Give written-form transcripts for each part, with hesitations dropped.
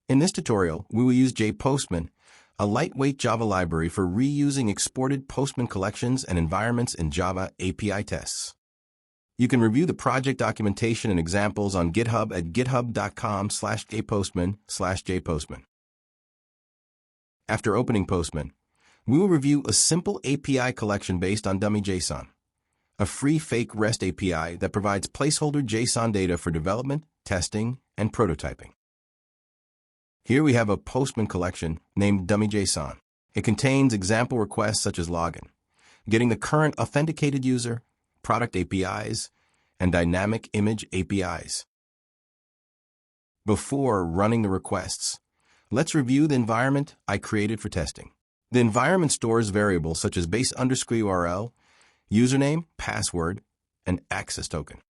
In this tutorial, we will use JPostman, a lightweight Java library for reusing exported Postman collections and environments in Java API tests. You can review the project documentation and examples on GitHub at github.com/jpostman/jpostman. After opening Postman, we will review a simple API collection based on DummyJSON, a free fake REST API that provides placeholder JSON data for development, testing, and prototyping. Here we have a Postman collection named DummyJSON. It contains example requests such as login, getting the current authenticated user, product APIs, and dynamic image APIs. Before running the requests, let's review the environment I created for testing. The environment stores variables such as base_URL, username, password, and access token.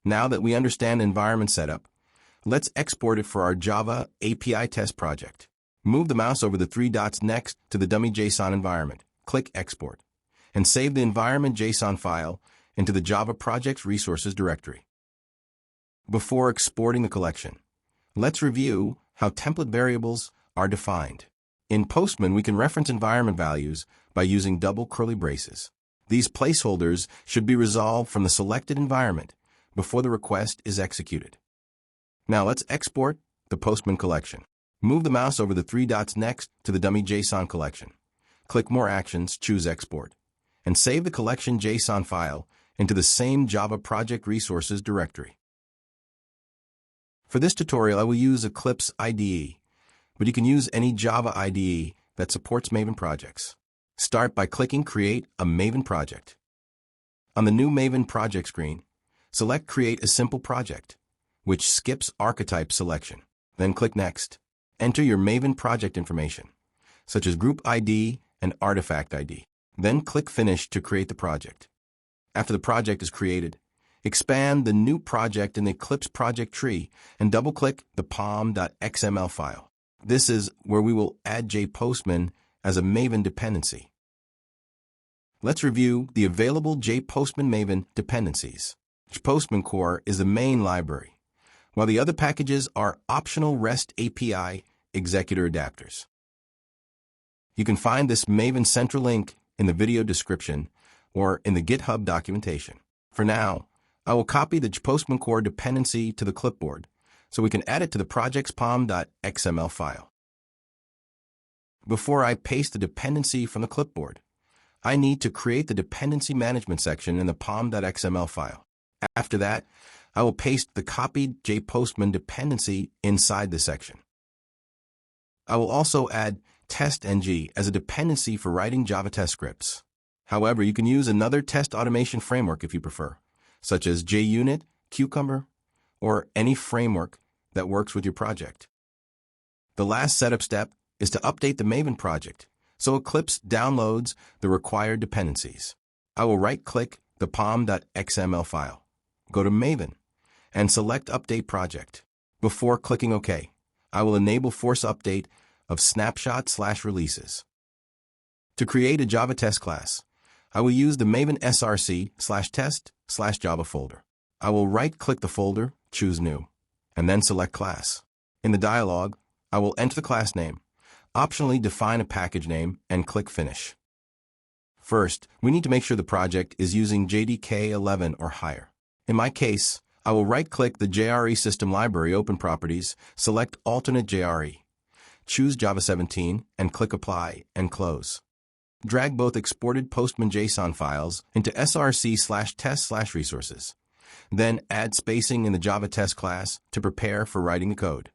Now that we understand environment setup, let's export it for our Java API test project. Move the mouse over the three dots next to the DummyJSON environment. Click Export, and save the environment JSON file into the Java Projects Resources directory. Before exporting the collection, let's review how template variables are defined. In Postman, we can reference environment values by using double curly braces. These placeholders should be resolved from the selected environment before the request is executed. Now let's export the Postman collection. Move the mouse over the three dots next to the DummyJSON collection. Click More Actions, choose Export, and save the collection JSON file into the same Java Project Resources directory. For this tutorial, I will use Eclipse IDE, but you can use any Java IDE that supports Maven projects. Start by clicking Create a Maven project. On the new Maven project screen, select Create a Simple Project, which skips archetype selection. Then click Next. Enter your Maven project information, such as group ID and artifact ID. Then click Finish to create the project. After the project is created, expand the new project in the Eclipse project tree and double-click the pom.xml file. This is where we will add JPostman as a Maven dependency. Let's review the available JPostman Maven dependencies. JPostman core is the main library, while the other packages are optional REST API executor adapters. You can find this Maven central link in the video description or in the GitHub documentation. For now, I will copy the JPostman core dependency to the clipboard so we can add it to the project's pom.xml file. Before I paste the dependency from the clipboard, I need to create the dependency management section in the pom.xml file. After that, I will paste the copied JPostman dependency inside the section. I will also add TestNG as a dependency for writing Java test scripts. However, you can use another test automation framework if you prefer, such as JUnit, Cucumber, or any framework that works with your project. The last setup step is to update the Maven project, so Eclipse downloads the required dependencies. I will right-click the pom.xml file, go to Maven, and select Update Project. Before clicking OK, I will enable force update of snapshot/releases. To create a Java test class, I will use the Maven src/test/Java folder. I will right-click the folder, choose New, and then select Class. In the dialog, I will enter the class name, optionally define a package name, and click Finish. First, we need to make sure the project is using JDK 11 or higher. In my case, I will right-click the JRE System Library Open Properties, select Alternate JRE, choose Java 17, and click Apply and Close. Drag both exported Postman JSON files into src/test/resources. Then add spacing in the Java test class to prepare for writing the code.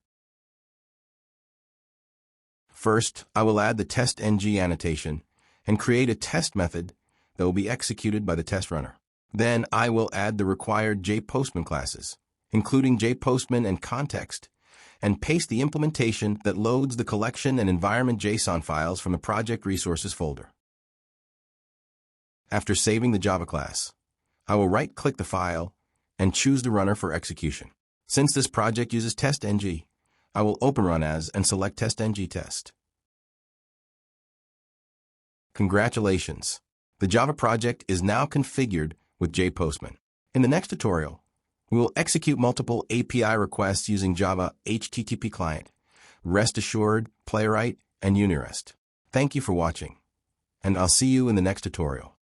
First, I will add the TestNG annotation and create a test method that will be executed by the test runner. Then I will add the required JPostman classes, including JPostman and context, and paste the implementation that loads the collection and environment JSON files from the project resources folder. After saving the Java class, I will right-click the file and choose the runner for execution. Since this project uses TestNG, I will open Run As and select TestNG Test. Congratulations! The Java project is now configured with JPostman. In the next tutorial, we will execute multiple API requests using Java HTTP client Rest Assured, Playwright, and Unirest. Thank you for watching, and I'll see you in the next tutorial.